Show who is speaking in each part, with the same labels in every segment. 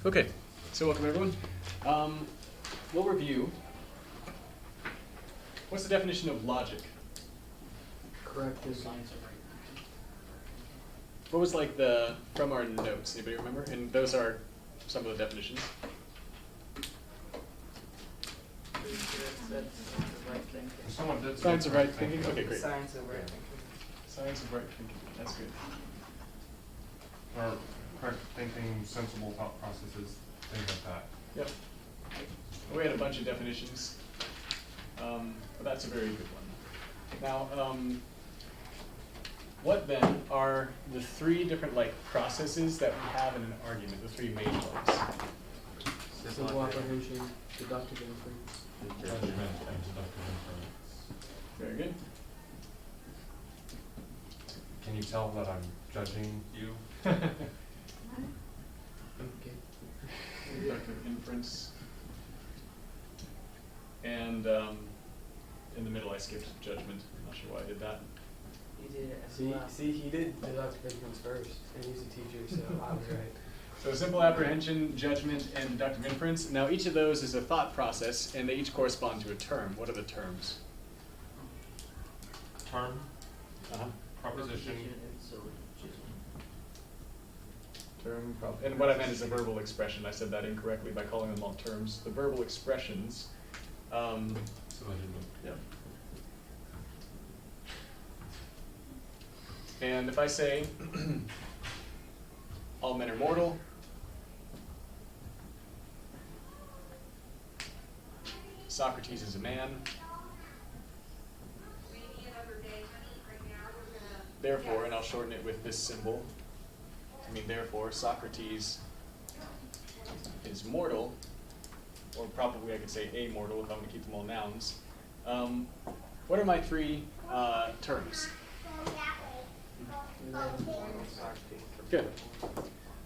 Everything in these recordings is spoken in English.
Speaker 1: Okay, so welcome everyone. We'll review. What's the definition of logic?
Speaker 2: Correct.
Speaker 1: What was like from our notes? Anybody remember? And those are some of the definitions.
Speaker 3: Someone did
Speaker 1: Science of right thinking. Okay, great.
Speaker 2: Science of right thinking.
Speaker 1: Science of right thinking. That's good.
Speaker 3: Or correct thinking, sensible thought processes, things like that.
Speaker 1: Yep. We had a bunch of definitions, but that's a very good one. Now, what then are the three different processes that we have in an argument? The three main ones.
Speaker 2: Simple apprehension, deductive inference.
Speaker 3: Judgment and deductive inference.
Speaker 1: Very good.
Speaker 3: Can you tell that I'm judging you?
Speaker 2: Okay.
Speaker 1: Deductive inference. And in the middle I skipped judgment. I'm not sure why I did that.
Speaker 2: You did it as well. See, he did deductive inference first, and he's a teacher, so I was right.
Speaker 1: So simple apprehension, judgment, and deductive inference. Now each of those is a thought process, and they each correspond to a term. What are the terms?
Speaker 3: Term,
Speaker 1: Uh-huh.
Speaker 3: proposition,
Speaker 1: Term, and what I meant is a verbal expression. I said that incorrectly by calling them all terms. The verbal expressions.
Speaker 3: syllogism.
Speaker 1: Yeah. And if I say all men are mortal, Socrates is a man, therefore, and I'll shorten it with this symbol, I mean therefore, Socrates is mortal, or probably I could say amortal if I'm going to keep them all nouns. What are my three terms? Good.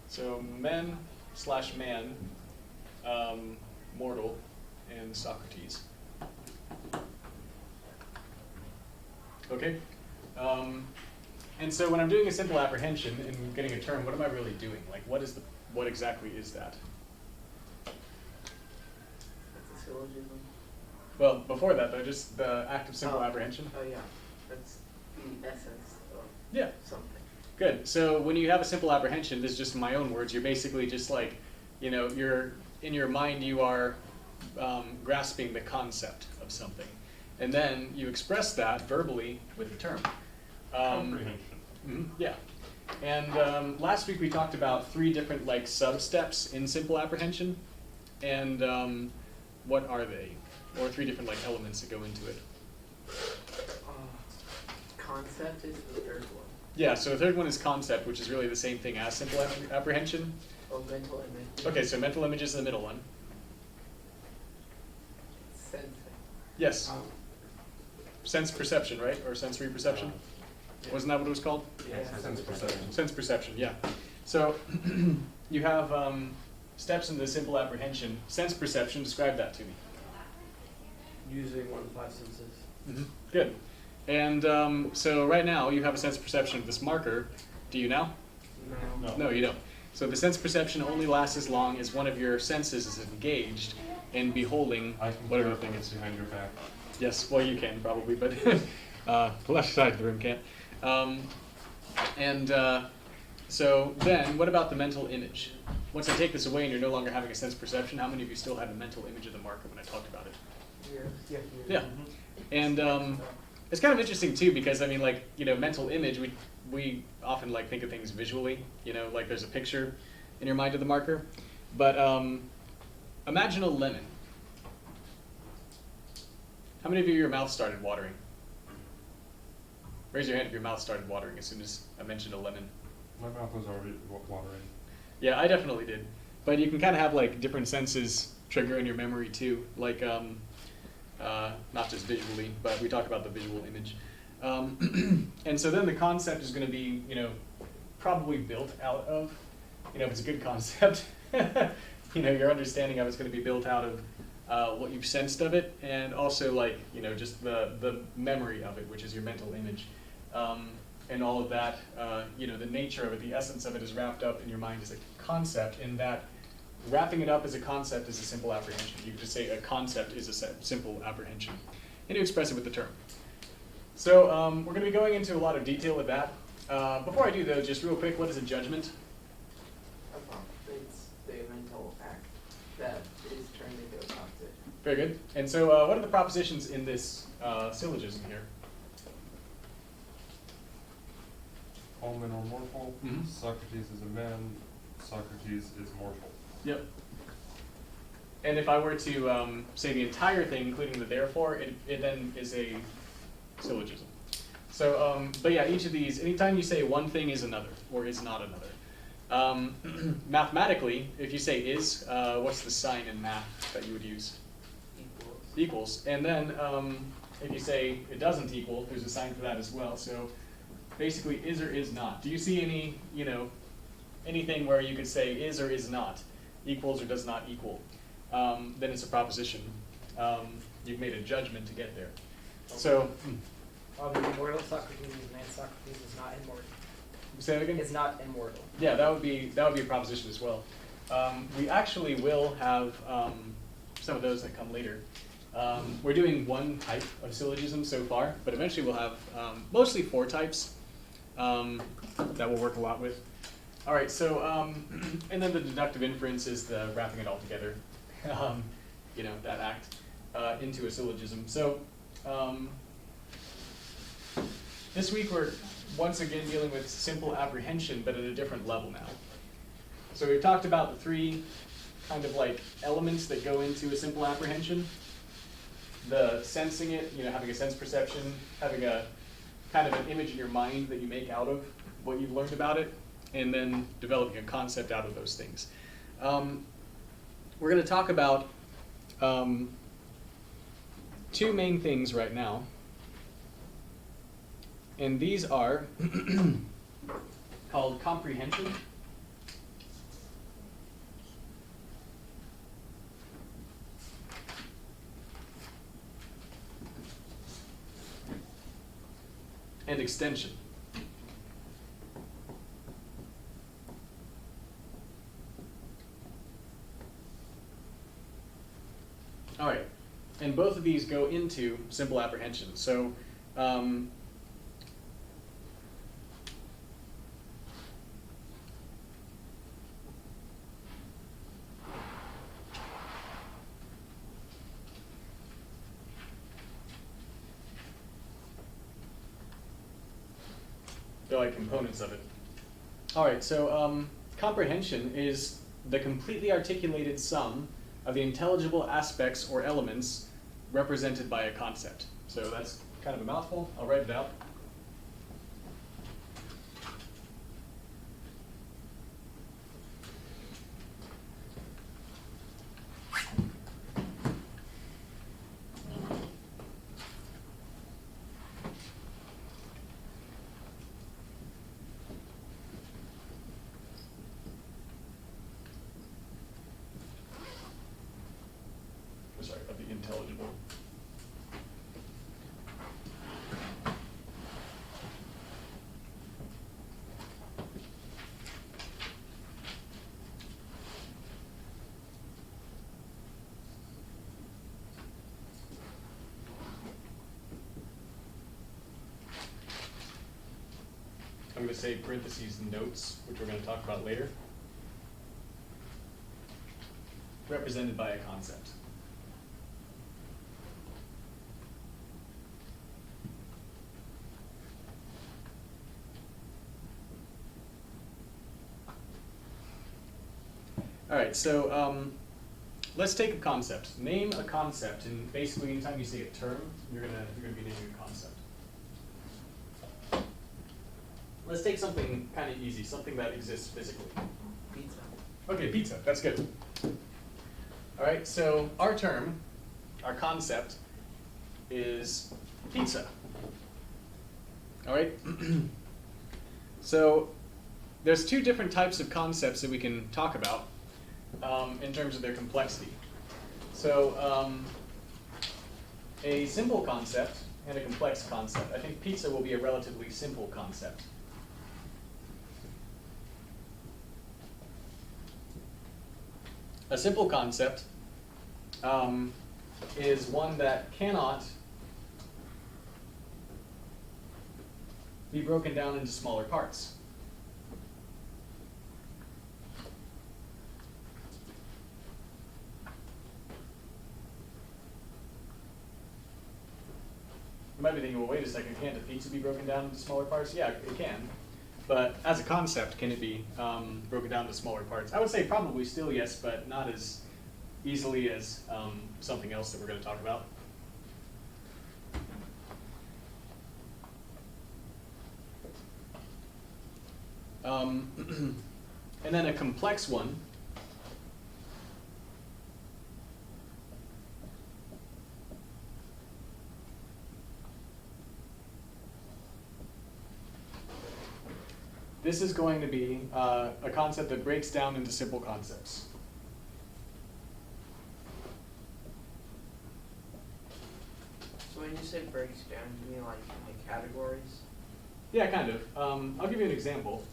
Speaker 1: So men / man, mortal, and Socrates. Okay? And so when I'm doing a simple apprehension and getting a term, what am I really doing? Like what exactly is that?
Speaker 2: That's a syllogism.
Speaker 1: Well, before that though, just the act of simple
Speaker 2: Oh.
Speaker 1: apprehension.
Speaker 2: Oh yeah, that's the essence of
Speaker 1: Yeah.
Speaker 2: something.
Speaker 1: Good. So when you have a simple apprehension, this is just my own words, you're basically just like, you're in your mind you are grasping the concept of something. And then you express that verbally with a term.
Speaker 3: Comprehension.
Speaker 1: Yeah. And last week we talked about three different sub-steps in simple apprehension. And what are they? Or three different elements that go into it.
Speaker 2: Concept is the third one.
Speaker 1: Yeah, so the third one is concept, which is really the same thing as simple apprehension.
Speaker 2: Oh, mental image.
Speaker 1: Okay, so mental image is the middle one.
Speaker 2: Sensing.
Speaker 1: Yes. Sense perception, right? Or sensory perception? Wasn't that what it was called?
Speaker 2: Yeah.
Speaker 3: Sense perception.
Speaker 1: Sense perception, yeah. So you have steps in the simple apprehension. Sense perception, describe that to me.
Speaker 2: Using one of the five senses.
Speaker 1: Good. And so right now you have a sense perception of this marker. Do you now?
Speaker 2: No.
Speaker 1: No, you don't. So the sense perception only lasts as long as one of your senses is engaged in beholding
Speaker 3: I can
Speaker 1: whatever
Speaker 3: clear
Speaker 1: thing
Speaker 3: things
Speaker 1: is.
Speaker 3: behind your back.
Speaker 1: Yes, well you can probably, but the left side of the room can't. So then, what about the mental image? Once I take this away and you're no longer having a sense perception, how many of you still had a mental image of the marker when I talked about it? Yeah. And it's kind of interesting too because mental image, we often think of things visually, like there's a picture in your mind of the marker. But imagine a lemon. How many of you, your mouth started watering? Raise your hand if your mouth started watering as soon as I mentioned a lemon.
Speaker 3: My mouth was already watering.
Speaker 1: Yeah, I definitely did. But you can kind of have different senses trigger in your memory too, not just visually, but we talked about the visual image. And so then the concept is going to be, probably built out of, if it's a good concept, your understanding of it's going to be built out of what you've sensed of it, and also just the memory of it, which is your mental image. And all of that, the nature of it, the essence of it is wrapped up in your mind as a concept in that wrapping it up as a concept is a simple apprehension. You could just say a concept is a simple apprehension, and you express it with the term. So we're going to be going into a lot of detail with that. Before I do though, just real quick, what is a judgment?
Speaker 2: It's the mental act that is turned into a concept.
Speaker 1: Very good. And so what are the propositions in this syllogism here?
Speaker 3: All men are mortal.
Speaker 1: Mhm.
Speaker 3: Socrates is a man. Socrates is mortal.
Speaker 1: Yep. And if I were to say the entire thing, including the therefore, it then is a syllogism. So, but yeah, each of these, anytime you say one thing is another, or is not another. Mathematically, if you say is, what's the sign in math that you would use?
Speaker 2: Equals.
Speaker 1: Equals. And then if you say it doesn't equal, there's a sign for that as well. So basically is or is not. Do you see any, anything where you could say is or is not, equals or does not equal? Then it's a proposition. You've made a judgment to get there. So,
Speaker 2: The immortal Socrates is man. Socrates is not immortal.
Speaker 1: say that again?
Speaker 2: Is not immortal.
Speaker 1: Yeah, that would be a proposition as well. We actually will have some of those that come later. We're doing one type of syllogism so far, but eventually we'll have mostly 4 types that we'll work a lot with. All right, so and then the deductive inference is the wrapping it all together, that act into a syllogism. So this week we're once again dealing with simple apprehension, but at a different level now. So we've talked about the 3 kind of like elements that go into a simple apprehension. The sensing it, having a sense perception, having a kind of an image in your mind that you make out of what you've learned about it, and then developing a concept out of those things. We're going to talk about 2 main things right now. And these are called comprehension and extension. All right, and both of these go into simple apprehension. So they're like components of it. All right, so comprehension is the completely articulated sum of the intelligible aspects or elements represented by a concept. So that's kind of a mouthful. I'll write it out. Sorry, of the intelligible. I'm going to say parentheses notes, which we're going to talk about later, represented by a concept. All right, so let's take a concept. Name a concept, and basically anytime you say a term, you're gonna be naming a concept. Let's take something kind of easy, something that exists physically.
Speaker 2: Pizza.
Speaker 1: Okay, pizza, that's good. All right, so our term, our concept, is pizza. All right? So there's 2 different types of concepts that we can talk about in terms of their complexity. So a simple concept and a complex concept. I think pizza will be a relatively simple concept. A simple concept is one that cannot be broken down into smaller parts. You might be thinking, well, wait a second, can't a pizza be broken down into smaller parts? Yeah, it can. But as a concept, can it be broken down into smaller parts? I would say probably still yes, but not as easily as something else that we're going to talk about. And then a complex one this is going to be a concept that breaks down into simple concepts.
Speaker 4: So when you say breaks down, do you mean like categories?
Speaker 1: Yeah, kind of. I'll give you an example.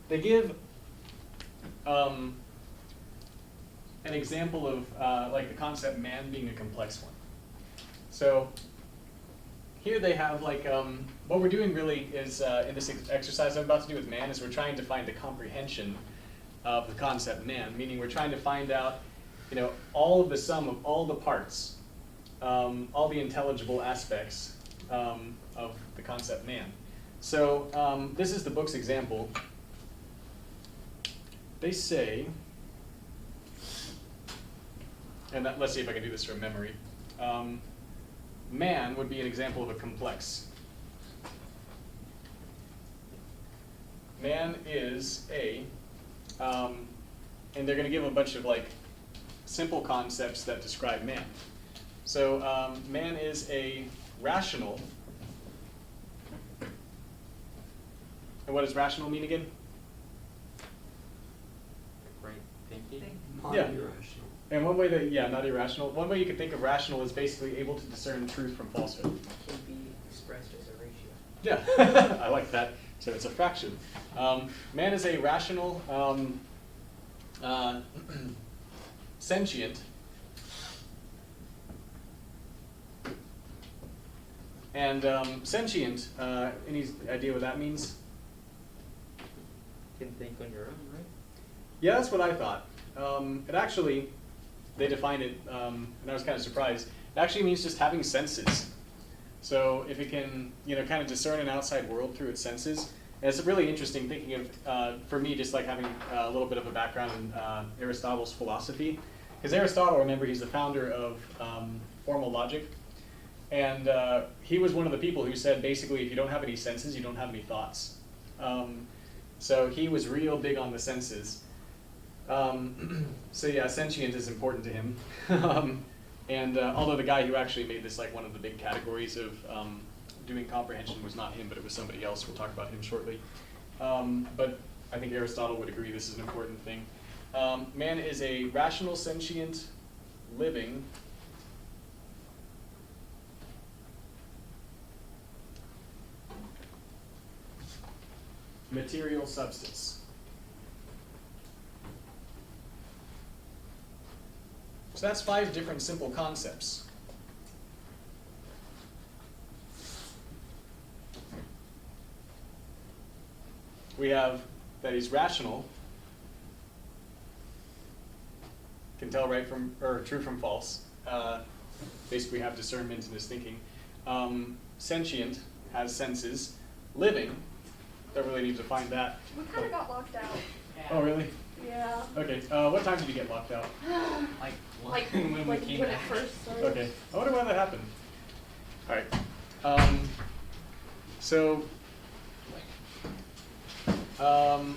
Speaker 1: They give an example of like the concept man being a complex one. So here they have like, what we're doing really is, in this exercise I'm about to do with man, is we're trying to find the comprehension of the concept man, meaning we're trying to find out, you know, all of the sum of all the parts, all the intelligible aspects of the concept man. So this is the book's example. They say, and let's see if I can do this from memory. Man would be an example of a complex. Man is a, and they're going to give a bunch of like simple concepts that describe man. So man is a rational. And what does rational mean again?
Speaker 4: Right thinking?
Speaker 2: Not
Speaker 1: Yeah.
Speaker 2: irrational.
Speaker 1: And one way that, yeah, not irrational. One way you could think of rational is basically able to discern truth from falsehood.
Speaker 4: Can be expressed as a ratio.
Speaker 1: Yeah, I like that. So it's a fraction. Man is a rational, sentient, and sentient, any idea what that means?
Speaker 4: You can think on your own, right?
Speaker 1: Yeah, that's what I thought. It actually, they defined it, and I was kind of surprised. It actually means just having senses. So if it can, you know, kind of discern an outside world through its senses. And it's really interesting thinking of, for me, just like having a little bit of a background in Aristotle's philosophy. Because Aristotle, remember, he's the founder of formal logic. And he was one of the people who said, basically, if you don't have any senses, you don't have any thoughts. So he was real big on the senses. So yeah, sentient is important to him. And although the guy who actually made this like one of the big categories of doing comprehension was not him, but it was somebody else. We'll talk about him shortly. But I think Aristotle would agree this is an important thing. Man is a rational, sentient, living, material substance. So that's 5 different simple concepts. We have that he's rational, can tell right from, or true from false. Basically have discernment in his thinking. Sentient, has senses. Living, don't really need to find that.
Speaker 5: We kind of got locked out.
Speaker 1: Oh, really?
Speaker 5: Yeah.
Speaker 1: Okay, what time did you get locked out?
Speaker 5: Like
Speaker 4: when
Speaker 5: when
Speaker 4: came
Speaker 5: it
Speaker 4: back.
Speaker 5: first started.
Speaker 1: Okay, I wonder why that happened. All right. So, I'll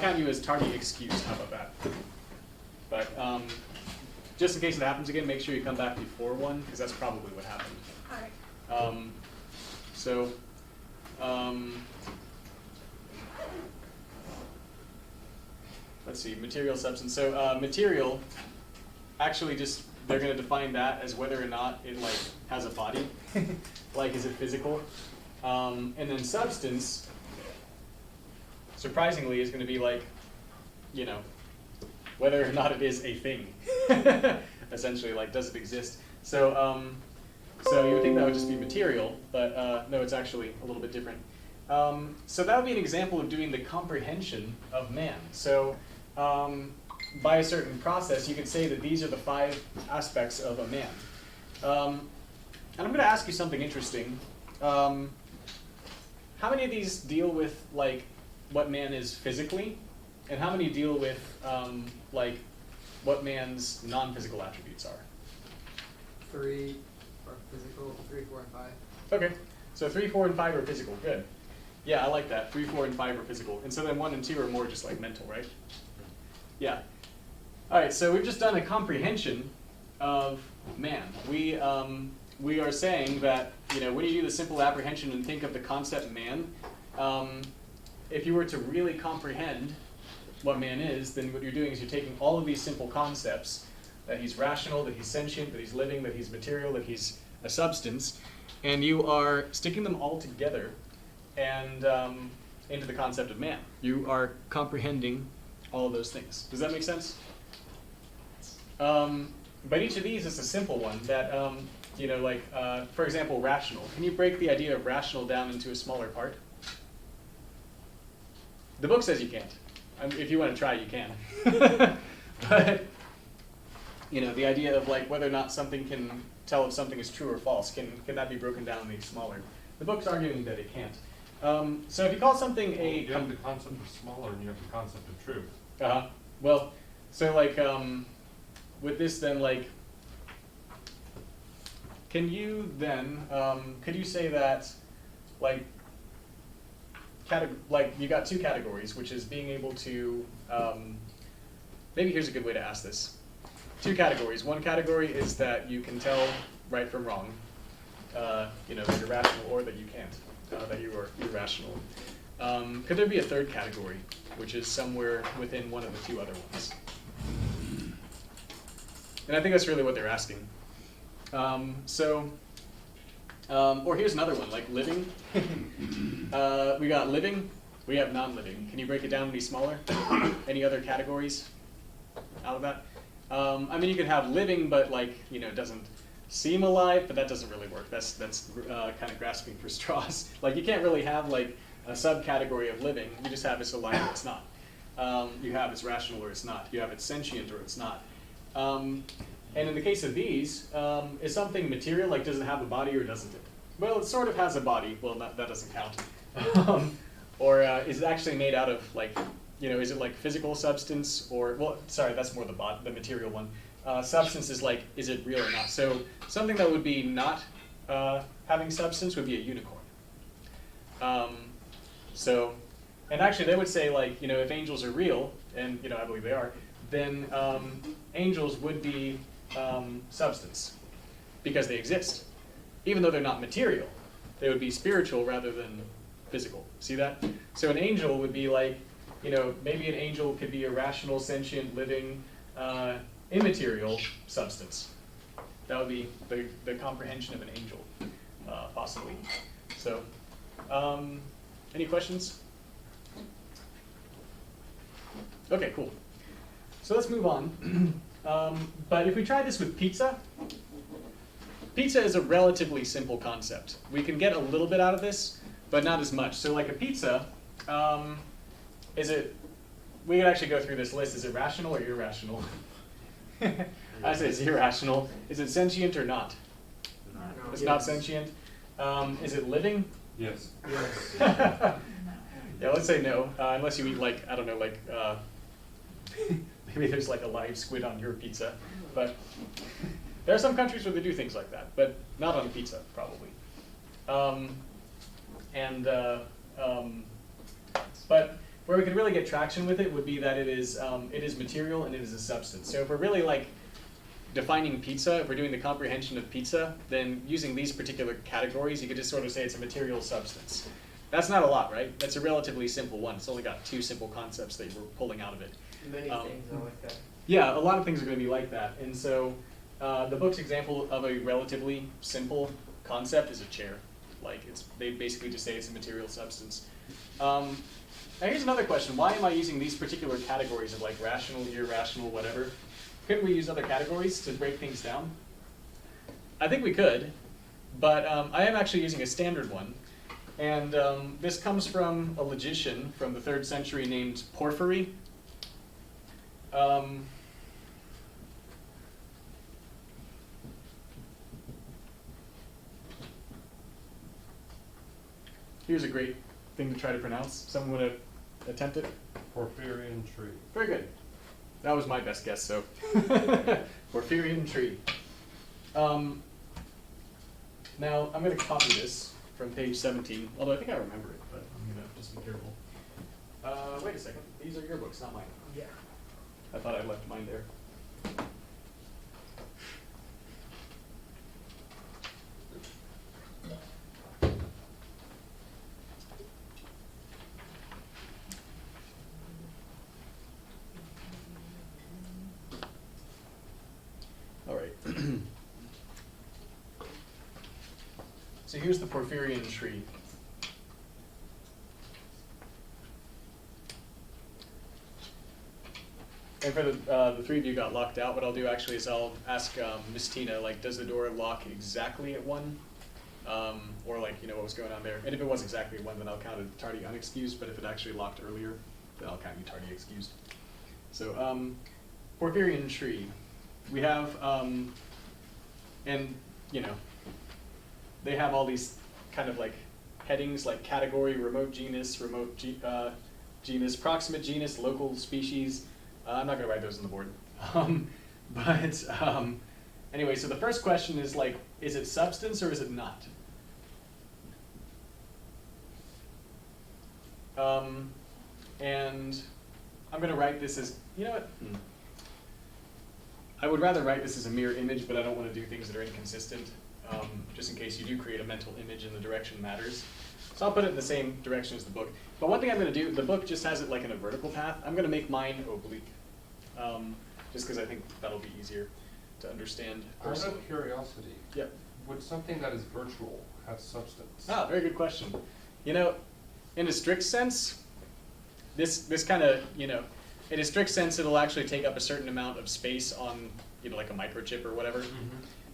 Speaker 1: count you as tardy excused. How about that? But just in case it happens again, make sure you come back before 1, because that's probably what happened.
Speaker 5: All right.
Speaker 1: So, let's see, material substance. So material actually just they're going to define that as whether or not it like has a body, like is it physical, and then substance, surprisingly, is going to be like, you know, whether or not it is a thing, essentially, like does it exist? So, so you would think that would just be material, but no, it's actually a little bit different. So that would be an example of doing the comprehension of man. So by a certain process, you could say that these are the 5 aspects of a man. And I'm going to ask you something interesting. How many of these deal with like what man is physically, and how many deal with like what man's non-physical attributes are?
Speaker 2: 3 are physical, 3, 4, and 5.
Speaker 1: Okay, so 3, 4, and 5 are physical. Good. Yeah, I like that. 3, 4, and 5 are physical, and so then 1 and 2 are more just like mental, right? Yeah. All right. So we've just done a comprehension of man. We are saying that, you know, when you do the simple apprehension and think of the concept man, if you were to really comprehend what man is, then what you're doing is you're taking all of these simple concepts, that he's rational, that he's sentient, that he's living, that he's material, that he's a substance, and you are sticking them all together and into the concept of man. You are comprehending all of those things. Does that make sense? But each of these is a simple one that, you know, like, for example, rational. Can you break the idea of rational down into a smaller part? The book says you can't. If you want to try, you can. But, you know, the idea of like whether or not something can tell if something is true or false, can that be broken down into smaller? The book's arguing that it can't. So if you call something
Speaker 3: You have the concept of smaller and you have the concept of truth.
Speaker 1: Well, so like with this then, like, can you then, could you say that like you got 2 categories, which is being able to, maybe here's a good way to ask this. 2 categories. One category is that you can tell right from wrong, you know, that you're rational, or that you can't, that you are irrational. Could there be a 3rd category, which is somewhere within one of the 2 other ones? And I think that's really what they're asking. Or here's another one, like living. We got living, we have non-living. Can you break it down any smaller? Any other categories out of that? I mean, you could have living, but like, you know, it doesn't seem alive, but that doesn't really work. That's kind of grasping for straws. Like, you can't really have like a subcategory of living. You just have it's alive or it's not. You have it's rational or it's not. You have it's sentient or it's not. And in the case of these, is something material, like does it have a body or doesn't it? Well, it sort of has a body. Well, that doesn't count. Or is it actually made out of like, you know, is it like physical substance or, well, sorry, that's more the material one. Substance is like, is it real or not? So something that would be not having substance would be a unicorn. And actually they would say like, you know, if angels are real, and you know, I believe they are, then angels would be substance because they exist. Even though they're not material, they would be spiritual rather than physical. See that? So an angel would be like, you know, maybe an angel could be a rational, sentient, living, immaterial substance. That would be the comprehension of an angel, possibly. So, any questions? Okay, cool. So let's move on. But if we try this with pizza, pizza is a relatively simple concept. We can get a little bit out of this, but not as much. So like a pizza, we could actually go through this list. Is it rational or irrational? I say it's irrational. Is it sentient or not?
Speaker 4: No.
Speaker 1: It's not sentient. Is it living?
Speaker 3: Yes.
Speaker 2: Yes.
Speaker 1: Yeah, let's say no, unless you eat like, I don't know, like, maybe there's like a live squid on your pizza. But there are some countries where they do things like that, but not on pizza, probably. But where we could really get traction with it would be that it is material and it is a substance. So if we're really like defining pizza, if we're doing the comprehension of pizza, then using these particular categories, you could just sort of say it's a material substance. That's not a lot, right? That's a relatively simple one. It's only got 2 simple concepts that we're pulling out of it.
Speaker 4: Many things are like that.
Speaker 1: Yeah, a lot of things are going to be like that. And so the book's example of a relatively simple concept is a chair. Like they basically just say it's a material substance. Now here's another question: why am I using these particular categories of like rational, irrational, whatever? Couldn't we use other categories to break things down? I think we could, but I am actually using a standard one. And this comes from a logician from the 3rd century named Porphyry. Here's a great thing to try to pronounce. Someone want to attempt it?
Speaker 3: Porphyrian tree.
Speaker 1: Very good. That was my best guess, so. Porphyrian tree. Now, I'm going to copy this from page 17, although I think I remember it, but I'm going to just be careful. Wait a second. These are your books, not mine.
Speaker 2: Yeah.
Speaker 1: I thought I left mine there. All right. So here's the Porphyrian tree. And for the three of you got locked out, what I'll do actually is I'll ask Miss Tina, like, does the door lock exactly at 1? Or like, you know, what was going on there. And if it was exactly at 1, then I'll count it tardy unexcused, but if it actually locked earlier, then I'll count you tardy excused. So, Porphyrian tree. We have, and, you know, they have all these kind of like headings like category, remote genus, genus, proximate genus, local species. I'm not going to write those on the board. Anyway, so the first question is like, is it substance or is it not? And I'm going to write this as, you know what? I would rather write this as a mirror image, but I don't want to do things that are inconsistent, just in case you do create a mental image and the direction matters. So I'll put it in the same direction as the book. But one thing I'm going to do, the book just has it like in a vertical path. I'm going to make mine oblique, just because I think that'll be easier to understand
Speaker 3: Out
Speaker 1: personally.
Speaker 3: of curiosity,
Speaker 1: Yep.
Speaker 3: would something that is virtual have substance?
Speaker 1: Ah, very good question. You know, in a strict sense, this kind of, you know, in a strict sense, it'll actually take up a certain amount of space on, you know, like a microchip or whatever.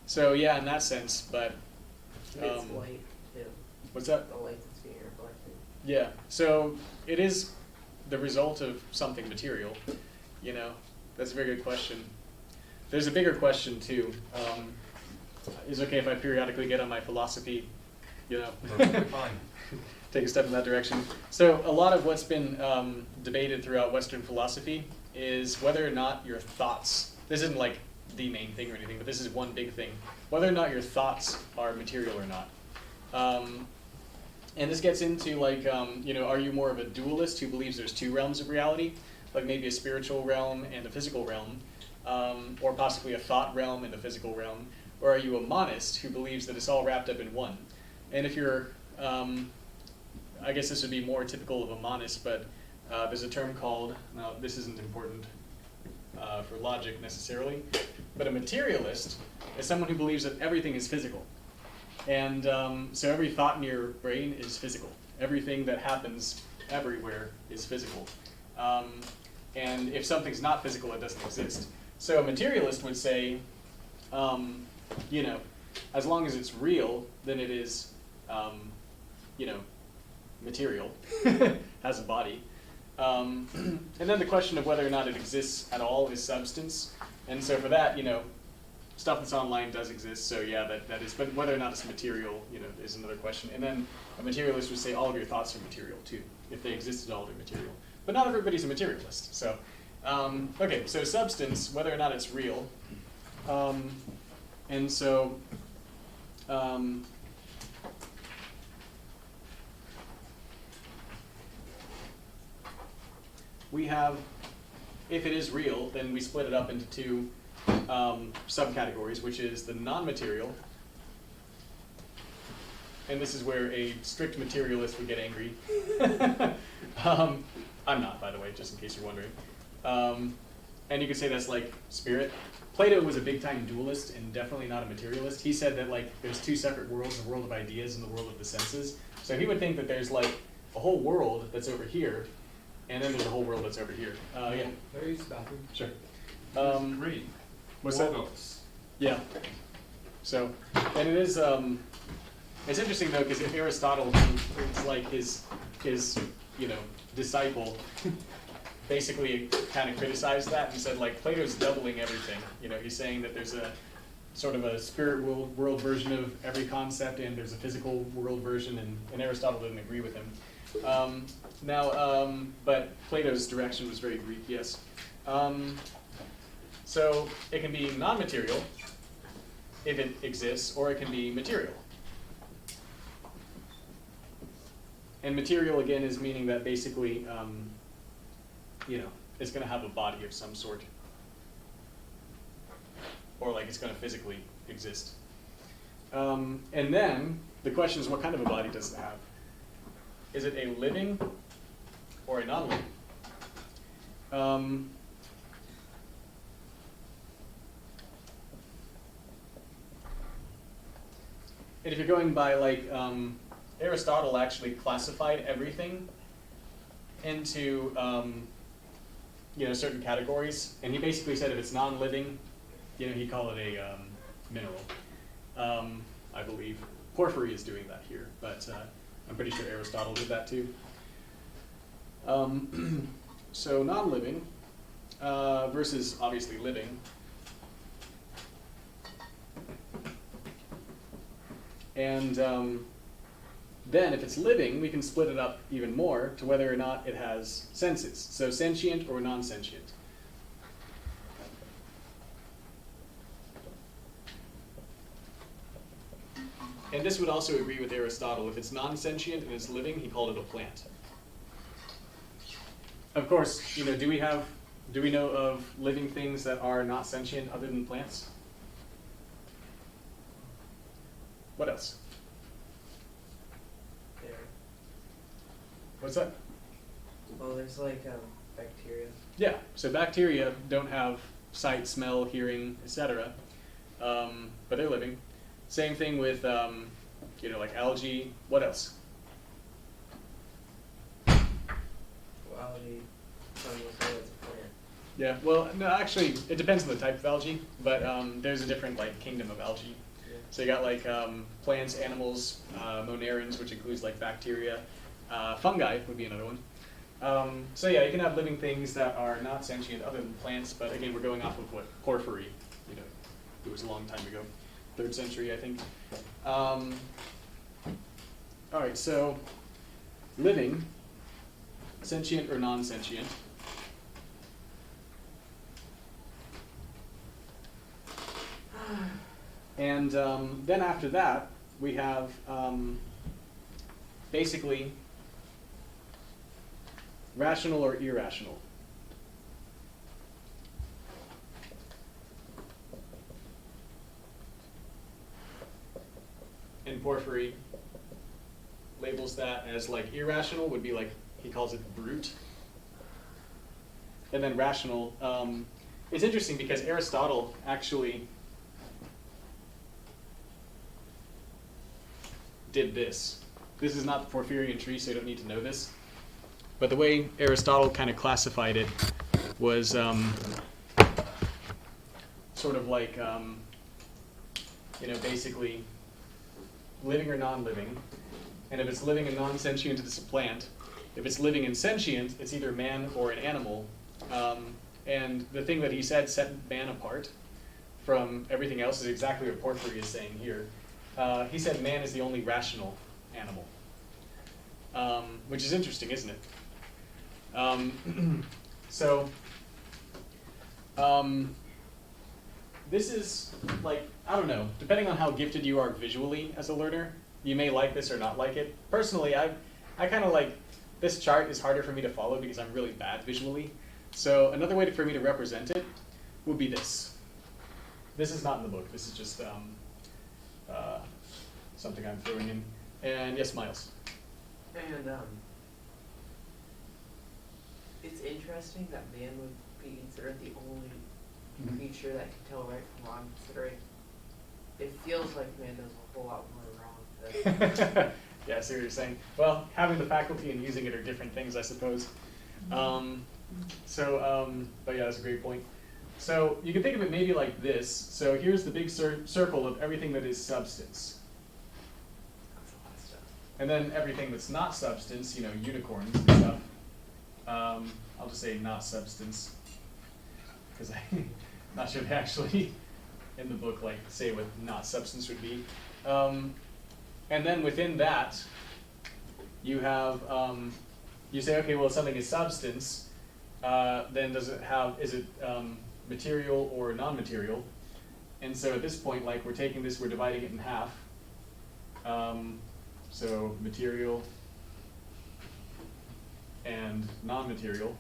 Speaker 1: So yeah, in that sense, but
Speaker 4: It's light too.
Speaker 1: what's that?
Speaker 4: The light that's being reflected.
Speaker 1: Yeah, so it is the result of something material, you know. That's a very good question. There's a bigger question too. Is it okay if I periodically get on my philosophy, you know?
Speaker 3: Perfectly fine.
Speaker 1: Take a step in that direction. So a lot of what's been debated throughout Western philosophy is whether or not your thoughts, this isn't like the main thing or anything, but this is one big thing, whether or not your thoughts are material or not. And this gets into like, you know, are you more of a dualist who believes there's two realms of reality, like maybe a spiritual realm and a physical realm, or possibly a thought realm and a physical realm, or are you a monist who believes that it's all wrapped up in one? And if you're, I guess this would be more typical of a monist, but there's a term called, now this isn't important for logic necessarily, but a materialist is someone who believes that everything is physical. And so every thought in your brain is physical. Everything that happens everywhere is physical. And if something's not physical, it doesn't exist. So a materialist would say, you know, as long as it's real, then it is, you know, material, has a body. And then the question of whether or not it exists at all is substance. And so for that, you know, stuff that's online does exist, so yeah, that is, but whether or not it's material, you know, is another question. And then a materialist would say all of your thoughts are material too. If they exist at all, they're material. But not everybody's a materialist, so. Okay, so substance, whether or not it's real. And so, we have, if it is real, then we split it up into two subcategories, which is the non-material, and this is where a strict materialist would get angry. I'm not, by the way, just in case you're wondering. And you could say that's like spirit, Plato was a big-time dualist and definitely not a materialist. He said that like there's two separate worlds, the world of ideas and the world of the senses. So he would think that there's like a whole world that's over here, and then there's a whole world that's over here. Yeah,
Speaker 2: There is the bathroom.
Speaker 1: sure.
Speaker 3: Great.
Speaker 1: What's that?
Speaker 3: Logos.
Speaker 1: Yeah. So, and it is, it's interesting though, because if Aristotle, it's like his, you know, disciple, basically kind of criticized that and said like Plato's doubling everything. You know, he's saying that there's a sort of a spirit world version of every concept, and there's a physical world version, and Aristotle didn't agree with him. But Plato's direction was very Greek, yes. So it can be non-material if it exists, or it can be material. And material, again, is meaning that basically, you know, it's going to have a body of some sort. Or like it's going to physically exist. And then the question is, what kind of a body does it have? Is it a living or a non-living? And if you're going by like, Aristotle actually classified everything into you know, certain categories, and he basically said if it's non-living, you know, he'd call it a mineral. I believe Porphyry is doing that here, but I'm pretty sure Aristotle did that too. So non-living versus obviously living. And then if it's living, we can split it up even more to whether or not it has senses. So sentient or non-sentient. And this would also agree with Aristotle. If it's non-sentient and it's living, he called it a plant. Of course, you know, do we know of living things that are not sentient other than plants? What else?
Speaker 4: There.
Speaker 1: What's that?
Speaker 4: Well, there's like bacteria.
Speaker 1: Yeah, so bacteria don't have sight, smell, hearing, etc., but they're living. Same thing with, you know, like algae. What else?
Speaker 4: Well, algae. Some will say it's a plant.
Speaker 1: Yeah, well, no, actually, it depends on the type of algae, but there's a different like kingdom of algae.
Speaker 4: Yeah.
Speaker 1: So you got like plants, animals, monarans, which includes like bacteria. Fungi would be another one. So yeah, you can have living things that are not sentient other than plants, but again, we're going off of what Porphyry, you know, it was a long time ago, 3rd century, I think. All right, so living, sentient or non-sentient. And then after that, we have basically rational or irrational. And Porphyry labels that as like irrational would be like, he calls it brute. And then rational, it's interesting because Aristotle actually did this. This is not the Porphyrian tree, so you don't need to know this. But the way Aristotle kind of classified it was sort of like, you know, basically living or non-living. And if it's living and non-sentient, it's a plant. If it's living and sentient, it's either man or an animal. And the thing that he said set man apart from everything else is exactly what Porphyry is saying here. He said man is the only rational animal, which is interesting, isn't it? This is like, I don't know, depending on how gifted you are visually as a learner, you may like this or not like it. Personally, I kind of like, this chart is harder for me to follow because I'm really bad visually. So another way for me to represent it would be this. This is not in the book, this is just something I'm throwing in. And yes, Miles.
Speaker 4: And it's interesting that man would be considered the only creature that can tell right from wrong, considering it feels like man does a whole lot more wrong than
Speaker 1: Yeah, I see what you're saying. Well, having the faculty and using it are different things, I suppose. But yeah, that's a great point. So you can think of it maybe like this. So here's the big circle of everything that is substance.
Speaker 4: that's a lot of stuff.
Speaker 1: And then everything that's not substance, you know, unicorns and stuff. I'll just say not substance, because I'm not sure they actually in the book like say what not substance would be. And then within that, you have you say, okay, well, if something is substance, then is it material or non-material? And so at this point, like we're taking this, we're dividing it in half. So material and non-material.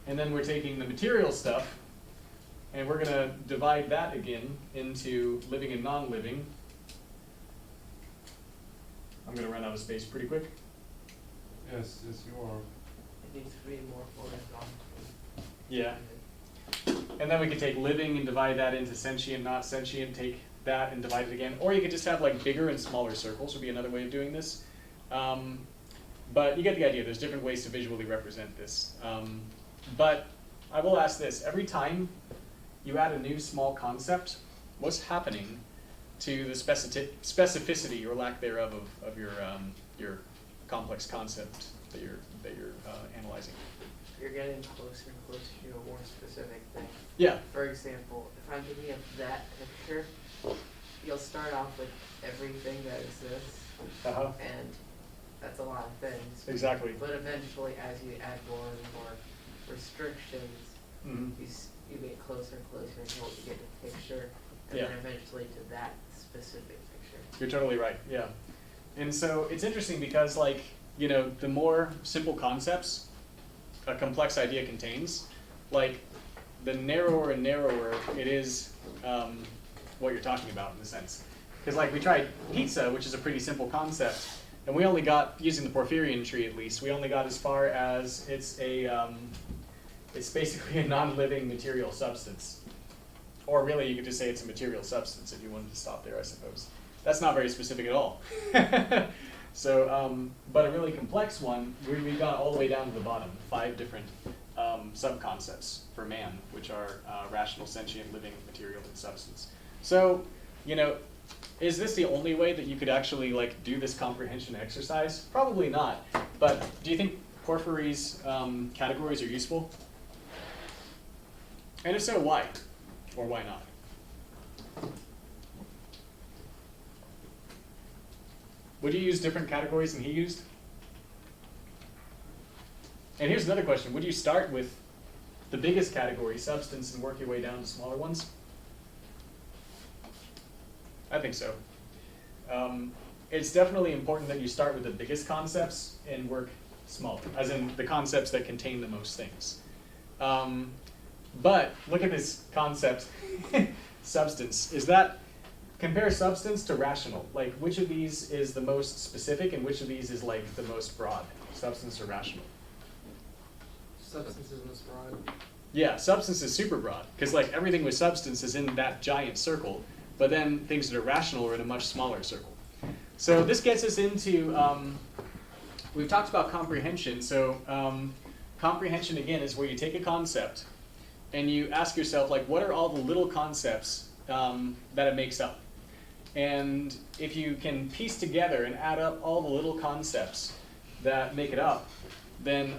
Speaker 1: And then we're taking the material stuff, and we're going to divide that again into living and non-living. I'm going to run out of space pretty quick.
Speaker 3: Yes, yes, you are.
Speaker 4: It needs to be more horizontal.
Speaker 1: Yeah. And then we could take living and divide that into sentient, not sentient, take that and divide it again. Or you could just have like bigger and smaller circles would be another way of doing this. But you get the idea. There's different ways to visually represent this. But I will ask this. Every time you add a new small concept, what's happening to the specificity or lack thereof of your complex concept that you're analyzing?
Speaker 4: You're getting closer and closer to a more specific thing.
Speaker 1: Yeah.
Speaker 4: For example, if I'm thinking of that picture, you'll start off with everything that exists,
Speaker 1: Uh-huh.
Speaker 4: and that's a lot of things.
Speaker 1: Exactly.
Speaker 4: But eventually, as you add more and more restrictions,
Speaker 1: Mhm.
Speaker 4: you get closer and closer until you get the picture, and
Speaker 1: Yeah.
Speaker 4: then eventually to that specific picture.
Speaker 1: You're totally right, yeah. And so it's interesting because, like, you know, the more simple concepts a complex idea contains, like, the narrower and narrower it is what you're talking about in a sense. Because, like, we tried pizza, which is a pretty simple concept, and we only got, using the Porphyrion tree at least, we only got as far as it's basically a non-living material substance. Or really, you could just say it's a material substance if you wanted to stop there, I suppose. That's not very specific at all. So, but a really complex one, we got all the way down to the bottom, 5 different sub-concepts for man, which are rational, sentient, living, material, and substance. So, you know, is this the only way that you could actually like do this comprehension exercise? Probably not. But do you think Porphyry's categories are useful? And if so, why? Or why not? Would you use different categories than he used? And here's another question. Would you start with the biggest category, substance, and work your way down to smaller ones? I think so. It's definitely important that you start with the biggest concepts and work smaller, as in the concepts that contain the most things. But look at this concept, substance. Compare substance to rational. Like, which of these is the most specific and which of these is like the most broad? Substance or rational?
Speaker 2: Substance is most broad.
Speaker 1: Yeah, substance is super broad, because like everything with substance is in that giant circle, but then things that are rational are in a much smaller circle. So this gets us into, we've talked about comprehension. So comprehension, again, is where you take a concept and you ask yourself, like, what are all the little concepts that it makes up? And if you can piece together and add up all the little concepts that make it up, then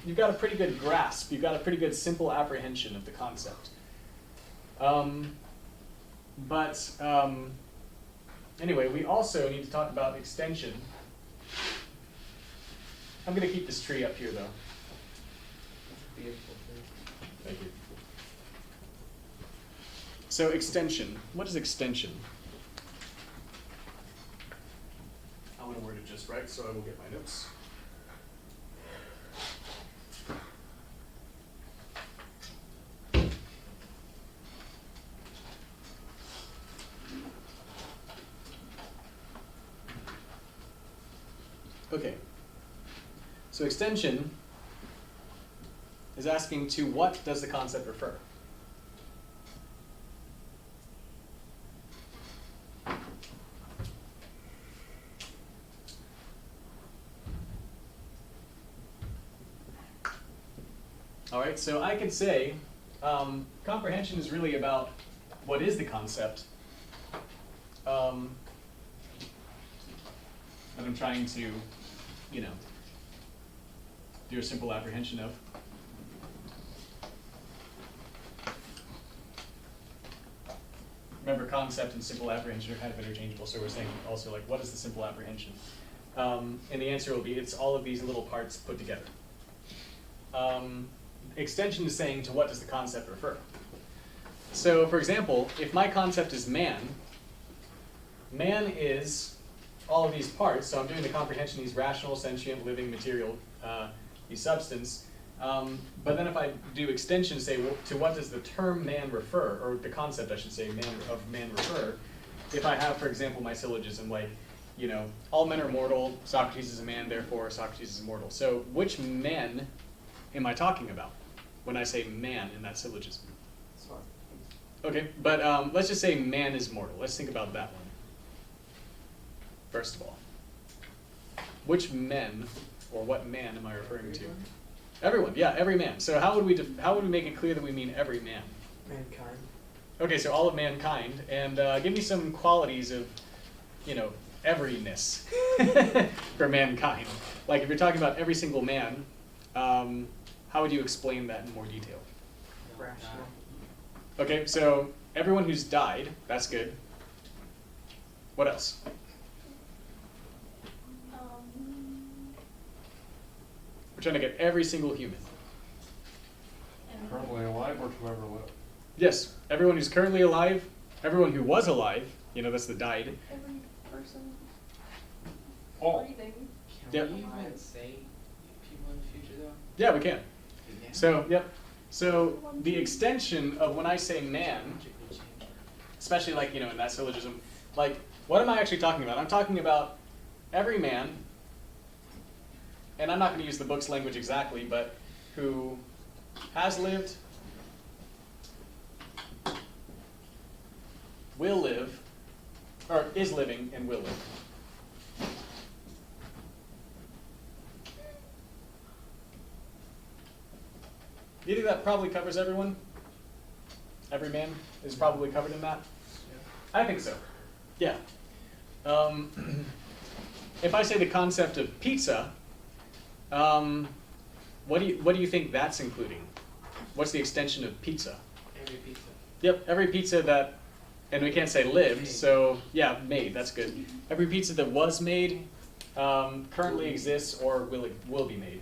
Speaker 1: you've got a pretty good grasp. You've got a pretty good simple apprehension of the concept. Anyway, we also need to talk about extension. I'm going to keep this tree up here, though.
Speaker 4: Beautiful thing.
Speaker 1: Thank you. So extension. What is extension? I want to word it just right, so I will get my notes. Okay. So extension is asking to what does the concept refer? All right, so I could say comprehension is really about what is the concept that I'm trying to, you know, do a simple apprehension of. Remember, concept and simple apprehension are kind of interchangeable, so we're saying also, like, what is the simple apprehension? And the answer will be, it's all of these little parts put together. Extension is saying, to what does the concept refer? So, for example, if my concept is man, man is all of these parts, so I'm doing the comprehension, he's rational, sentient, living, material, he's substance. But then if I do extension, say, well, to what does the term man refer, or the concept, I should say, of man refer, if I have, for example, my syllogism, like, you know, all men are mortal, Socrates is a man, therefore Socrates is immortal. So which men am I talking about when I say man in that syllogism? Okay, but let's just say man is mortal. Let's think about that one. First of all, which men, or what man am I referring to? Everyone, yeah, every man. So how would we make it clear that we mean every man?
Speaker 2: Mankind.
Speaker 1: Okay, so all of mankind, and give me some qualities of, you know, everyness for mankind. Like if you're talking about every single man, how would you explain that in more detail?
Speaker 4: Rational.
Speaker 1: Okay, so everyone who's died, that's good. What else? We're trying to get every single human.
Speaker 3: Currently alive or to ever live?
Speaker 1: Yes, everyone who's currently alive, everyone who was alive, you know, that's the died.
Speaker 5: Every person
Speaker 3: Oh.
Speaker 5: breathing.
Speaker 1: Yep.
Speaker 6: Can we even say people in the future though?
Speaker 1: Yeah, we can.
Speaker 6: Yeah.
Speaker 1: So, yep. So the extension of when I say man,
Speaker 6: Magically change.
Speaker 1: especially like, you know, in that syllogism, like, what am I actually talking about? I'm talking about every man, and I'm not going to use the book's language exactly, but who has lived, will live, or is living and will live. Do you think that probably covers everyone? Every man is probably covered in that? I think so. Yeah. If I say the concept of pizza, what do you think that's including? What's the extension of pizza?
Speaker 6: Every pizza.
Speaker 1: Yep, every pizza that, and we can't say lived, so yeah, made, that's good. Every pizza that was made, currently exists, or will be made.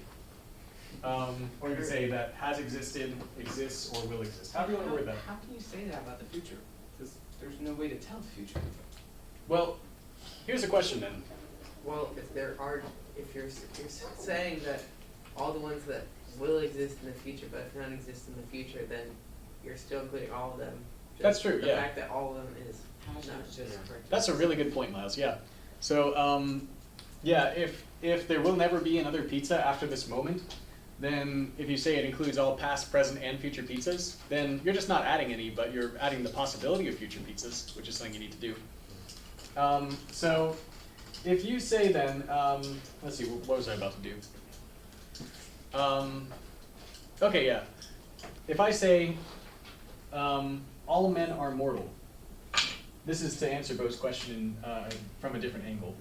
Speaker 1: Or you can say that has existed, exists, or will exist. How do you want to word that?
Speaker 6: How can you say that about the future? Because there's no way to tell the future.
Speaker 1: Well, here's a question then.
Speaker 4: Well, if you're saying that all the ones that will exist in the future, but if none exist in the future, then you're still including all of them. Just
Speaker 1: That's true,
Speaker 4: the
Speaker 1: yeah.
Speaker 4: fact that all of them is
Speaker 6: How should
Speaker 4: not
Speaker 6: it
Speaker 4: just
Speaker 6: just correct?
Speaker 1: That's a really good point, Miles, yeah. So, yeah, if there will never be another pizza after this moment, then if you say it includes all past, present, and future pizzas, then you're just not adding any, but you're adding the possibility of future pizzas, which is something you need to do. So if you say then, let's see, what was I about to do? Okay, yeah. If I say, all men are mortal, this is to answer Bo's question from a different angle.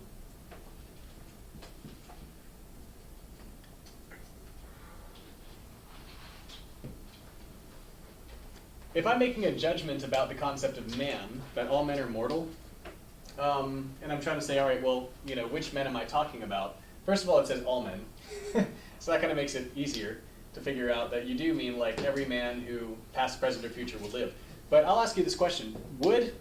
Speaker 1: If I'm making a judgment about the concept of man, that all men are mortal, and I'm trying to say, all right, well, you know, which men am I talking about? First of all, it says all men. So that kind of makes it easier to figure out that you do mean like every man who past, present, or future will live. But I'll ask you this question. Would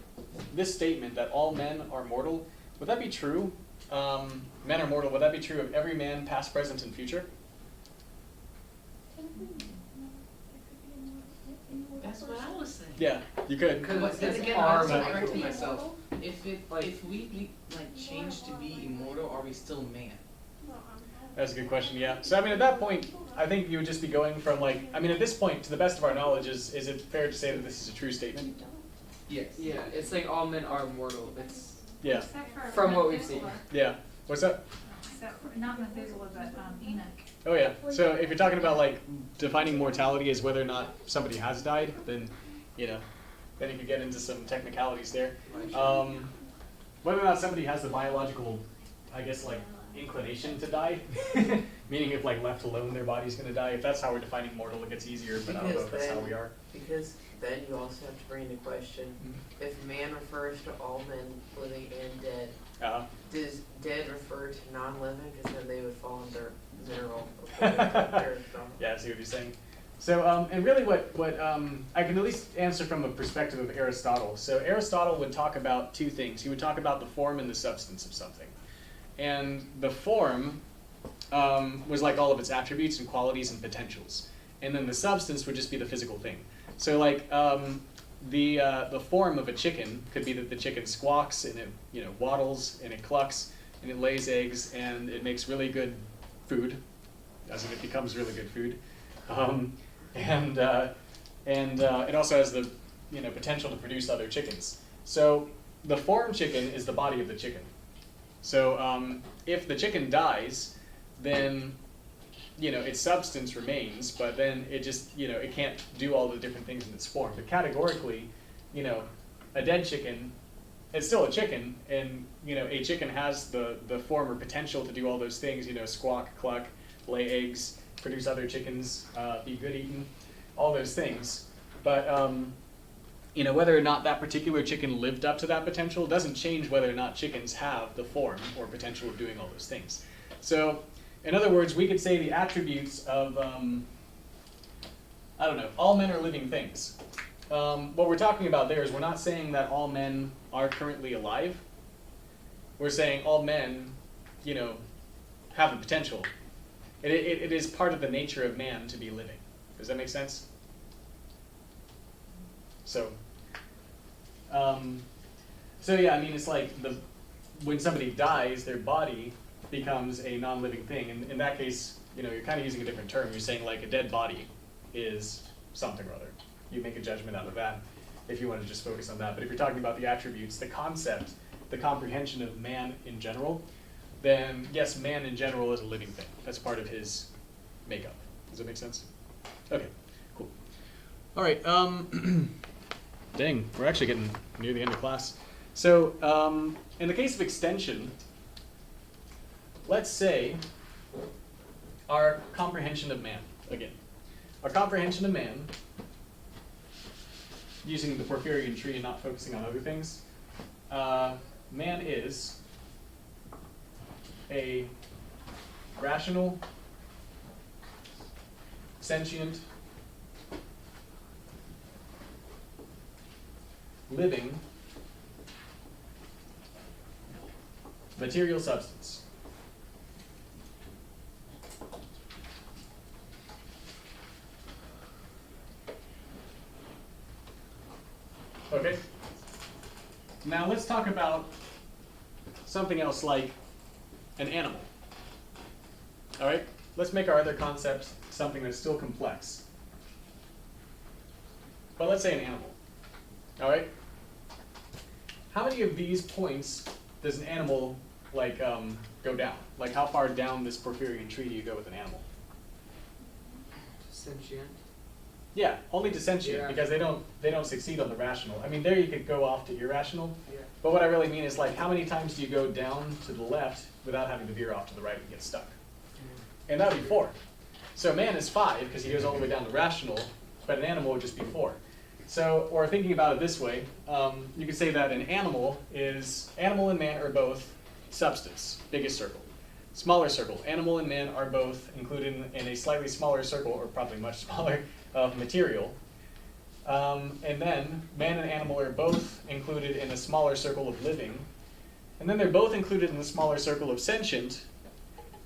Speaker 1: this statement that all men are mortal, would that be true? Men are mortal, would that be true of every man past, present, and future?
Speaker 6: That's what I was saying.
Speaker 1: Yeah, you could.
Speaker 6: Because then again,
Speaker 2: are
Speaker 6: I was
Speaker 2: men.
Speaker 6: correcting myself.
Speaker 5: Immortal?
Speaker 6: If we change to be immortal, are we still man?
Speaker 5: No,
Speaker 1: That's a good question, yeah. So I mean, at that point, I think you would just be going from like, I mean, at this point, to the best of our knowledge, is it fair to say that this is a true statement?
Speaker 6: Yes.
Speaker 2: Yeah, it's like all men are mortal. It's
Speaker 1: Yeah.
Speaker 5: Except for
Speaker 2: From what we've
Speaker 5: Methuselah.
Speaker 1: Yeah. What's that?
Speaker 5: Except for, not Methuselah, but Enoch.
Speaker 1: Oh yeah. So if you're talking about like defining mortality as whether or not somebody has died, then then you could get into some technicalities there. Whether or not somebody has the biological, I guess, like inclination to die, meaning if like left alone their body's going to die. If that's how we're defining mortal, it gets easier. But I don't know if that's how we are.
Speaker 4: Because then you also have to bring into question, if man refers to all men living and dead, does dead refer to non-living? Because then they would fall under mineral.
Speaker 1: Yeah, I see what you're saying. So, and really what I can at least answer from a perspective of Aristotle. So Aristotle would talk about two things. He would talk about the form and the substance of something. And the form was like all of its attributes and qualities and potentials. And then the substance would just be the physical thing. So like the form of a chicken could be that the chicken squawks and it waddles and it clucks and it lays eggs and it makes really good food, as in it becomes really good food. And it also has the potential to produce other chickens. So the form chicken is the body of the chicken. So if the chicken dies, then its substance remains, but then it just it can't do all the different things in its form. But categorically, a dead chicken, it's still a chicken, and a chicken has the form or potential to do all those things. Squawk, cluck, lay eggs, produce other chickens, be good eaten, all those things. But whether or not that particular chicken lived up to that potential doesn't change whether or not chickens have the form or potential of doing all those things. So, in other words, we could say the attributes of, all men are living things. What we're talking about there is we're not saying that all men are currently alive. We're saying all men, have the potential. It is part of the nature of man to be living. Does that make sense? So yeah, I mean, it's like when somebody dies, their body becomes a non-living thing. And in that case, you're kind of using a different term. You're saying like a dead body is something or other. You make a judgment out of that if you want to just focus on that. But if you're talking about the attributes, the concept, the comprehension of man in general, then yes, man in general is a living thing. That's part of his makeup. Does that make sense? Okay, cool. All right, dang, we're actually getting near the end of class. So in the case of extension, let's say our comprehension of man, again. Our comprehension of man, using the Porphyrian tree and not focusing on other things, man is a rational, sentient, living, material substance. Okay. Now let's talk about something else like an animal. All right? Let's make our other concept something that's still complex. But let's say an animal. All right? How many of these points does an animal go down? Like how far down this Porphyrian tree do you go with an animal?
Speaker 2: sentient.
Speaker 1: Yeah, only to sentient,
Speaker 2: Yeah.
Speaker 1: because they don't succeed on the rational. I mean, there you could go off to irrational,
Speaker 2: Yeah.
Speaker 1: but what I really mean is how many times do you go down to the left without having to veer off to the right and get stuck? And that would be 4. So man is 5 because he goes all the way down to rational, but an animal would just be 4. So, or thinking about it this way, you could say that an animal and man are both substance, biggest circle. Smaller circle, animal and man are both included in a slightly smaller circle, or probably much smaller, of material. And then man and animal are both included in a smaller circle of living. And then they're both included in the smaller circle of sentient,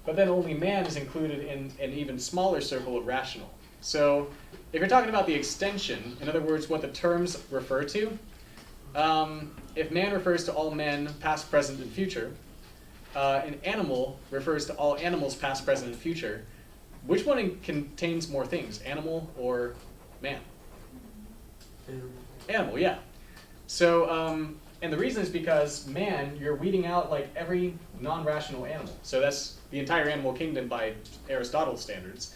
Speaker 1: but then only man is included in an even smaller circle of rational. So if you're talking about the extension, in other words, what the terms refer to, if man refers to all men, past, present, and future, an animal refers to all animals, past, present, and future. Which one contains more things, animal or man? Animal, yeah. So, and the reason is because man, you're weeding out like every non-rational animal. So that's the entire animal kingdom by Aristotle's standards.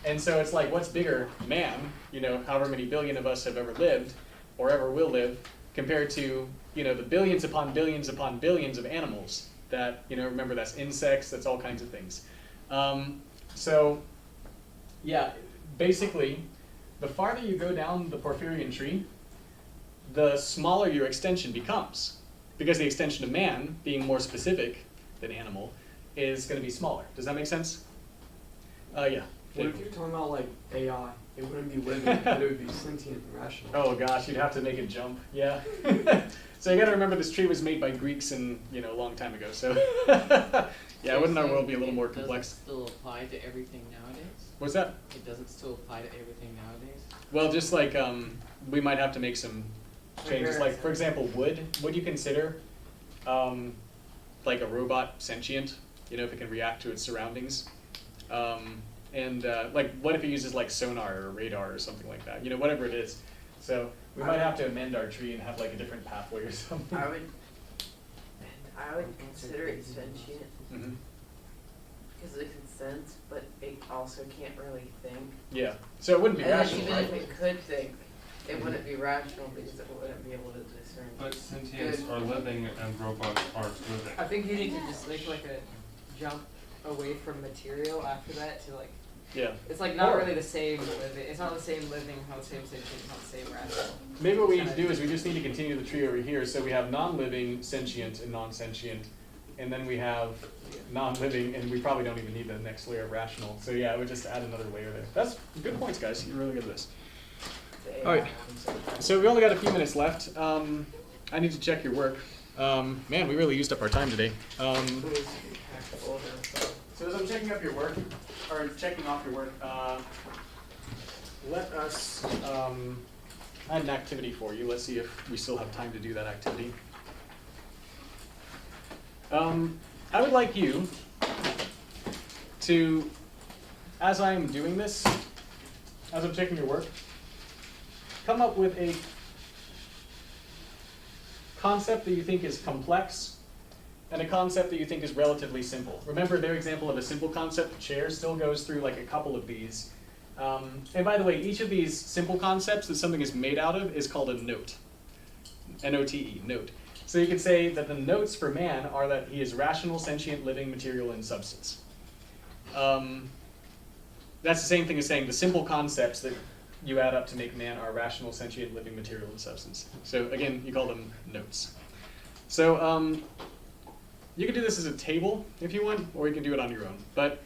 Speaker 1: And so it's like, what's bigger, man, you know, however many billion of us have ever lived or ever will live, compared to, you know, the billions upon billions upon billions of animals that, you know, remember that's insects, that's all kinds of things. So, yeah, basically, the farther you go down the Porphyrian tree, the smaller your extension becomes. Because the extension of man, being more specific than animal, is going to be smaller. Does that make sense? Yeah.
Speaker 2: What if you're talking about like AI? It wouldn't be living, but it would be sentient and rational.
Speaker 1: Oh gosh, you'd have to make it jump. Yeah. So you got to remember this tree was made by Greeks and, you know, a long time ago. So yeah, wouldn't our world be a little more complex?
Speaker 7: It doesn't still apply to everything nowadays?
Speaker 1: What's that?
Speaker 7: It doesn't still apply to everything nowadays?
Speaker 1: Well, just like we might have to make some changes. Like, for example, would you consider like a robot sentient? You know, if it can react to its surroundings? Like, what if it uses like sonar or radar or something like that? You know, whatever it is. So we might have to amend our tree and have like a different pathway or something.
Speaker 4: I would consider it sentient
Speaker 1: Mm-hmm.
Speaker 4: because it can sense, but it also can't really think.
Speaker 1: Yeah. So it wouldn't be
Speaker 4: And then
Speaker 1: rational,
Speaker 4: even
Speaker 1: right?
Speaker 4: if it could think, it wouldn't be rational because it wouldn't be able to discern.
Speaker 3: But sentients are living and robots aren't living.
Speaker 2: I think you need to just make like a jump away from material after that to like,
Speaker 1: Yeah.
Speaker 2: it's like not
Speaker 1: Or-
Speaker 2: really the same living, it's not the same living, not the same sentient, not the same rational.
Speaker 1: Maybe what we need to do is we just need to continue the tree over here. So we have non-living, sentient, and non-sentient. And then we have non-living, and we probably don't even need the next layer of rational. So yeah, I would just add another layer there. That's good points, guys. You're really good at this. All right. So we only got a few minutes left. I need to check your work. Man, we really used up our time today. So as I'm checking up your work, or checking off your work, let us, I had an activity for you. Let's see if we still have time to do that activity. I would like you to, as I am doing this, as I'm checking your work, come up with a concept that you think is complex and a concept that you think is relatively simple. Remember their example of a simple concept, the chair, still goes through like a couple of these. And by the way, each of these simple concepts that something is made out of is called a note. N-O-T-E, note. So you could say that the notes for man are that he is rational, sentient, living, material, and substance. That's the same thing as saying the simple concepts that you add up to make man are rational, sentient, living, material, and substance. So again, you call them notes. So you can do this as a table if you want, or you can do it on your own. But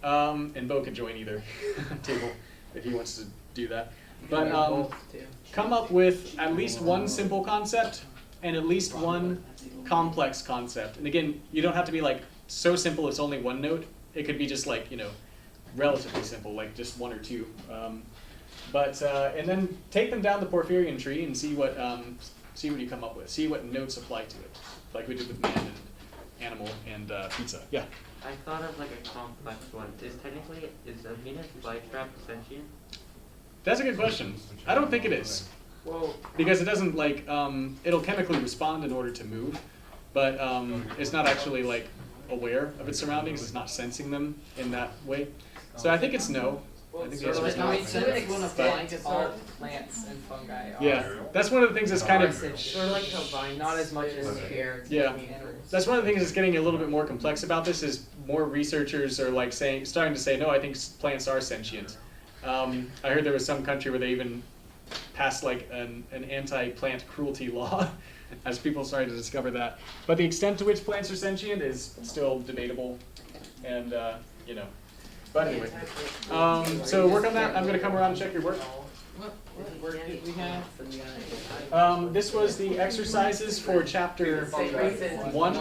Speaker 1: and Bo could join either table if he wants to do that. But come up with at least one simple concept and at least one complex concept. And again, you don't have to be like so simple it's only one note. It could be just like, you know, relatively simple, like just one or two. And then take them down the Porphyrian tree and see what you come up with. See what notes apply to it, like we did with man and animal and pizza. Yeah.
Speaker 7: I thought of like a complex one. Is a Venus flytrap sentient?
Speaker 1: That's a good question. I don't think it is.
Speaker 2: Well,
Speaker 1: Because it doesn't like, it'll chemically respond in order to move, but it's not actually like aware of its surroundings. It's not sensing them in that way. So I think it's no. I think the answer is no.
Speaker 2: blanket all plants and fungi are.
Speaker 1: Yeah, that's one of the things that's kind of,
Speaker 4: Sort of like how vines
Speaker 2: Not as much as
Speaker 4: air.
Speaker 1: Yeah.
Speaker 2: animals.
Speaker 1: that's one of the things that's getting a little bit more complex about this is more researchers are like starting to say, no, I think plants are sentient. I heard there was some country where they even passed like an anti-plant cruelty law as people started to discover that. But the extent to which plants are sentient is still debatable, and you know. But anyway, so work on that. I'm going to come around and check your work.
Speaker 7: What work did we have?
Speaker 1: This was the exercises for chapter 1.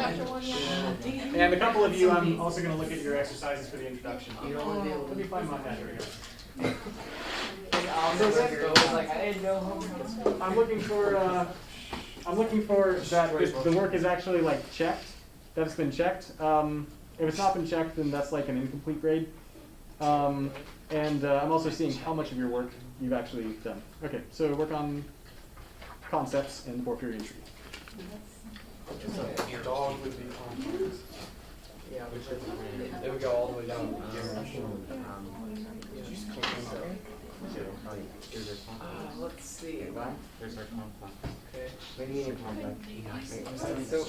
Speaker 1: And a couple of you, I'm also going to look at your exercises for the introduction. Let me find my pad. Here we go. I'm looking for that the work is actually like checked that's been checked. If it's not been checked, then that's like an incomplete grade. And I'm also seeing how much of your work you've actually done. Okay, so work on concepts in the Porphyrian tree.
Speaker 2: So dog would be complex. Yeah, they would go all the way down to
Speaker 4: let's see.
Speaker 7: There's our complex.
Speaker 4: Okay.
Speaker 7: What do you mean complex?
Speaker 4: So,
Speaker 7: So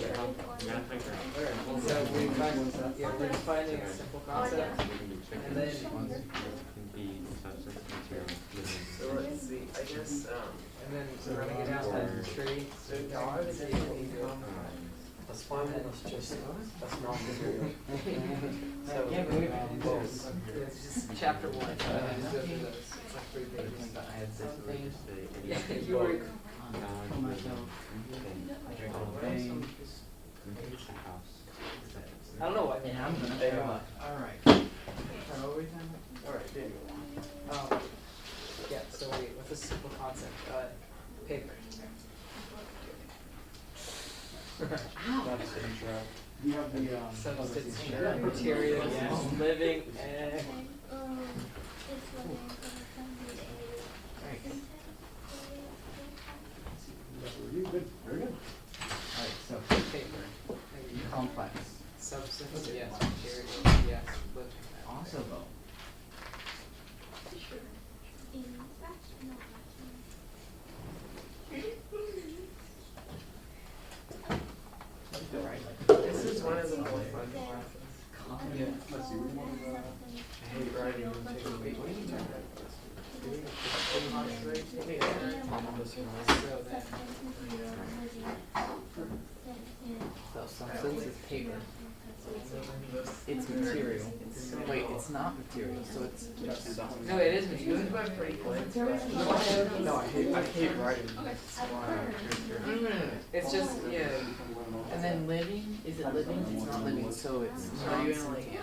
Speaker 4: we're defining a simple concept, and then,
Speaker 7: can be substance material.
Speaker 4: so let's see, I guess, and then running it out as a tree, so dog is
Speaker 2: a spinal is just that's not material. So
Speaker 4: it's just chapter 1, so I just go through those, it's like 3 pages.
Speaker 7: I had this
Speaker 4: Yeah, you were, I don't know why.
Speaker 8: Yeah, I'm gonna
Speaker 4: They
Speaker 8: throw
Speaker 4: are.
Speaker 8: up. Alright.
Speaker 4: Alright, there you go. Yeah, so wait, what's a simple concept? Paper.
Speaker 2: That's the intro.
Speaker 8: You have the,
Speaker 4: Substance, materials, living, and
Speaker 1: Good, very good.
Speaker 8: Alright, so,
Speaker 4: paper.
Speaker 8: complex.
Speaker 4: Substance, yes, materials, yes, living.
Speaker 8: Also though,
Speaker 4: This is one of the more fun classes.
Speaker 2: Yeah. Let's see. I hate writing and taking
Speaker 4: Wait, what are you talking about?
Speaker 8: so substance is paper. It's material. Wait, it's not material, so it's just
Speaker 4: No, it is material. Pretty quick.
Speaker 2: No, I hate writing. That's why
Speaker 4: It's just, yeah.
Speaker 8: and then living, is it living? It's not living, so it's
Speaker 4: Are you
Speaker 8: not.
Speaker 4: gonna like?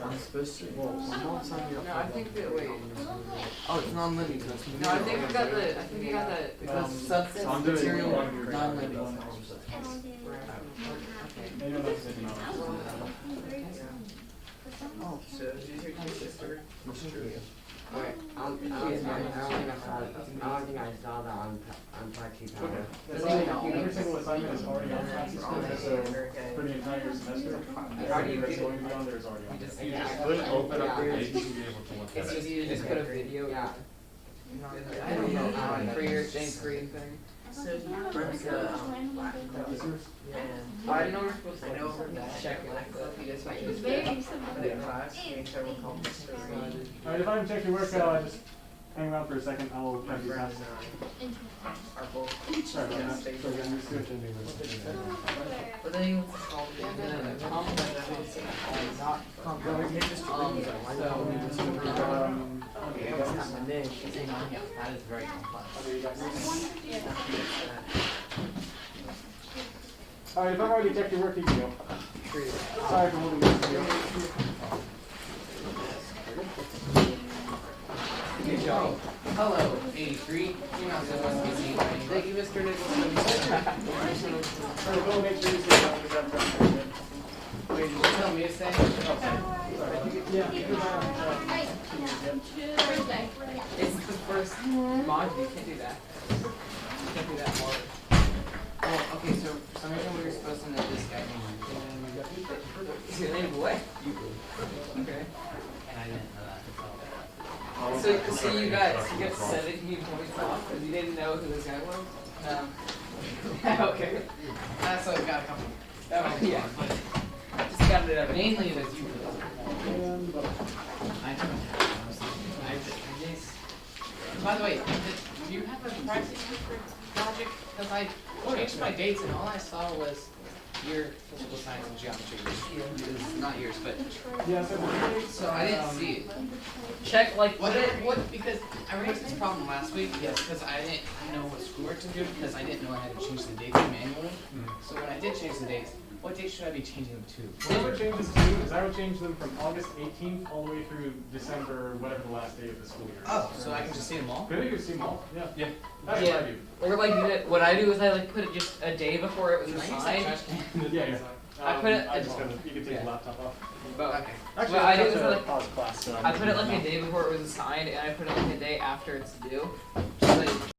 Speaker 8: I'm supposed to. Well, I'm not signing up
Speaker 4: No, I think that, wait.
Speaker 8: Oh, it's non-living, so it's
Speaker 4: No, I think we got the, I think we got the.
Speaker 8: because substance,
Speaker 1: I'm doing
Speaker 8: material,
Speaker 1: one here.
Speaker 8: non-living.
Speaker 1: Maybe I'm not thinking of
Speaker 8: Oh,
Speaker 4: So, did you sister?
Speaker 7: Okay, I don't think I saw that on Party Power.
Speaker 1: Okay. That's all, every single assignment is already on Francis Square, so for the entire semester, everything that's going to be on there is already on there.
Speaker 3: You just couldn't open up the page to be able to look
Speaker 4: It's
Speaker 3: at
Speaker 4: just,
Speaker 3: it.
Speaker 4: you just put a video.
Speaker 7: Yeah.
Speaker 4: I don't know. For your thing, screen thing. So, first, I didn't know we're supposed to. I know we're check it, but you just like.
Speaker 5: It's very simple.
Speaker 4: But in class, we need several comments.
Speaker 1: Alright, if I haven't checked your work, just hang around for a second, I'll try to do that.
Speaker 4: Are both.
Speaker 1: Sorry about that. So again, you're switching.
Speaker 4: But then you call it.
Speaker 8: not complex.
Speaker 2: it doesn't have my name.
Speaker 8: That is very complex.
Speaker 1: Alright, if I've already checked your work, you can go. Sorry for holding this video.
Speaker 8: Good job. Hello, 83. You're not supposed to be seen by anybody.
Speaker 4: Thank you, Mr. Nicholson.
Speaker 1: So go make sure you say something because I'm trying to.
Speaker 8: Wait, did you tell me to say?
Speaker 1: Yeah.
Speaker 4: It's the first mod, you can't do that. You can't do that more.
Speaker 8: Oh, okay, so for some reason we were supposed to know this guy.
Speaker 4: Is your name what? Okay.
Speaker 8: And I didn't know that.
Speaker 4: So you got 17 points off because you didn't know who this guy was?
Speaker 8: No. Okay. So I got a couple.
Speaker 4: Oh, yeah. Just got it out of
Speaker 8: Mainly it was you.
Speaker 1: And,
Speaker 8: I don't By the way, do you have a practice project? Because I changed my dates and all I saw was your physical science and geometry. It's not yours, but
Speaker 1: yeah, so the dates,
Speaker 8: so I didn't see it.
Speaker 4: check like
Speaker 8: What? Because I raised this problem last week. Yes, because I didn't know what schoolwork to do because I didn't know I had to change the dates manually. So when I did change the dates, What date should I be changing them to?
Speaker 1: What I would change this to is I would change them from August 18th all the way through December, whatever the last day of the school year is.
Speaker 8: Oh, so I can just see them all?
Speaker 1: I think you can see them all, yeah.
Speaker 3: Yeah.
Speaker 1: That's
Speaker 4: Yeah.
Speaker 1: what I do.
Speaker 4: Or like what I do is I like put it just a day before it was
Speaker 8: Can I use that
Speaker 4: assigned.
Speaker 8: trash can?
Speaker 1: Yeah, yeah.
Speaker 4: I put it-
Speaker 1: I just gotta, you can take
Speaker 8: Yeah.
Speaker 1: the laptop off.
Speaker 4: But
Speaker 8: Okay.
Speaker 1: Actually,
Speaker 4: What I do
Speaker 1: have
Speaker 4: is
Speaker 1: to
Speaker 4: I like-
Speaker 1: pause class, so I'm
Speaker 4: I put it
Speaker 1: gonna
Speaker 4: like a
Speaker 1: now.
Speaker 4: day before it was assigned, and I put it like a day after it's due.